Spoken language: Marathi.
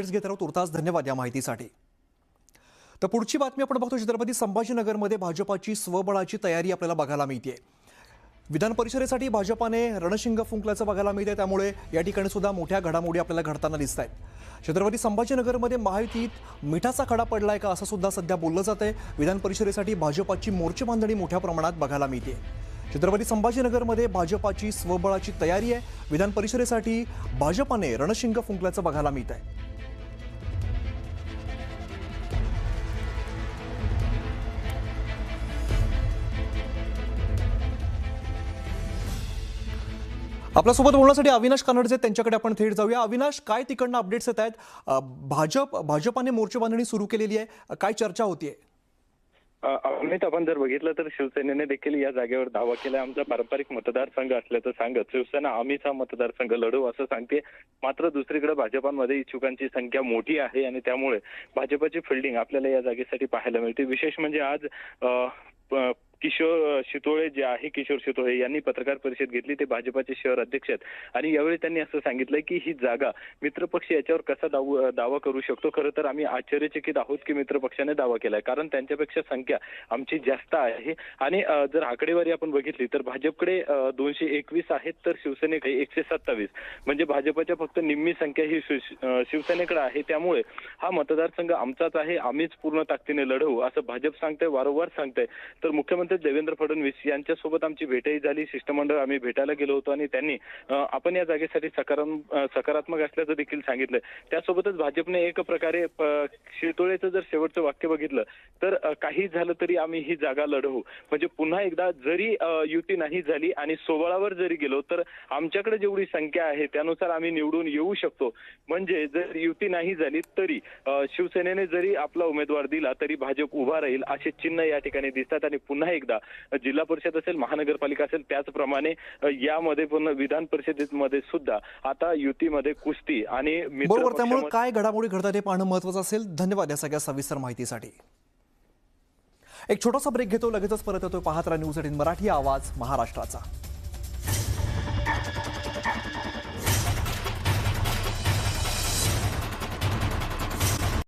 घेत आहोत तुर्तास. धन्यवाद या माहितीसाठी. तर पुढची बातमी आपण बघतो. छत्रपती संभाजीनगरमध्ये भाजपाची स्वबळाची तयारी आपल्याला बघायला मिळते. विधान परिषदेसाठी भाजपाने रणशिंग फुंकल्याचं बघायला मिळते. त्यामुळे या ठिकाणी सुद्धा मोठ्या घडामोडी आपल्याला घडताना दिसत आहेत. छत्रपती संभाजीनगरमध्ये महायुतीत मिठाचा खडा पडलाय का असं सुद्धा सध्या बोललं जात आहे. विधान परिषदेसाठी भाजपाची मोर्चे बांधणी मोठ्या प्रमाणात बघायला मिळते. छत्रपती संभाजीनगरमध्ये भाजपाची स्वबळाची तयारी आहे. विधान परिषदेसाठी भाजपाने रणशिंग फुंकल्याचं बघायला मिळत आहे. आपल्यासोबत बोलण्यासाठी अविनाश कानडचे, त्यांच्याकडे आपण थेट जाऊया. अविनाश, काय तिकडनं अपडेट्स येत आहेत? भाजपाने मोर्चे बांधणी सुरू केलेली आहे, काय चर्चा होतीये? अमित, आपण जर बघितलं तर शिवसेनेने देखील या जागेवर दावा केला. आमचा पारंपरिक मतदारसंघ असल्याचं सांगत शिवसेना आम्हीच हा मतदारसंघ लढवू असं सांगते. मात्र दुसरीकडे भाजपामध्ये इच्छुकांची संख्या मोठी आहे आणि त्यामुळे भाजपाची फिल्डिंग आपल्याला या जागेसाठी पाहायला मिळते. विशेष म्हणजे आज किशोर शितोळे जे आहे, किशोर शितोळे यांनी पत्रकार परिषद घेतली. ते भाजपाचे शहर अध्यक्ष आहेत आणि यावेळी त्यांनी असं सांगितलंय की ही जागा मित्रपक्ष याच्यावर कसा दावा करू शकतो. खरं तर आम्ही आश्चर्यचकित आहोत की मित्रपक्षाने दावा केलाय, कारण त्यांच्यापेक्षा संख्या आमची जास्त आहे. आणि जर आकडेवारी आपण बघितली तर भाजपकडे 221 आहेत तर शिवसेनेकडे 127, म्हणजे भाजपच्या फक्त निम्मी संख्या ही शिवसेनेकडे आहे. त्यामुळे हा मतदारसंघ आमचाच आहे, आम्हीच पूर्ण ताकदीने लढवू असं भाजप सांगतंय, वारंवार सांगतंय. तर मुख्यमंत्री देवेंद्र फडणवीस यांच्यासोबत आमची भेटही झाली. शिष्टमंडळ आम्ही भेटायला गेलो होतो आणि त्यांनी आपण या जागेसाठी सकारात्मक असल्याचं देखील सांगितलंय. त्यासोबतच भाजपने एक प्रकारे शितोळेचं जर शेवटचं वाक्य बघितलं तर काही झालं तरी आम्ही ही जागा लढवू, म्हणजे पुन्हा एकदा जरी युती नाही झाली आणि सोबळावर जरी गेलो तर आमच्याकडे जेवढी संख्या आहे त्यानुसार आम्ही निवडून येऊ शकतो. म्हणजे जर युती नाही झाली तरी शिवसेनेने जरी आपला उमेदवार दिला तरी भाजप उभा राहील असे चिन्ह या ठिकाणी दिसतात. आणि पुन्हा एकदा जिल्हा परिषद असेल, महानगरपालिका असेल, त्याचप्रमाणे यामध्ये पण विधान परिषदेमध्ये सुद्धा आता युतीमध्ये कुस्ती आणि बरोबर. त्यामुळे काय घडामोडी घडतात हे पाहणं महत्त्वाचं असेल. धन्यवाद या सगळ्या सविस्तर माहितीसाठी. एक छोटासा ब्रेक घेतो, लगेचच परत येतो. पाहत राहा न्यूज 18 मराठी, आवाज महाराष्ट्राचा.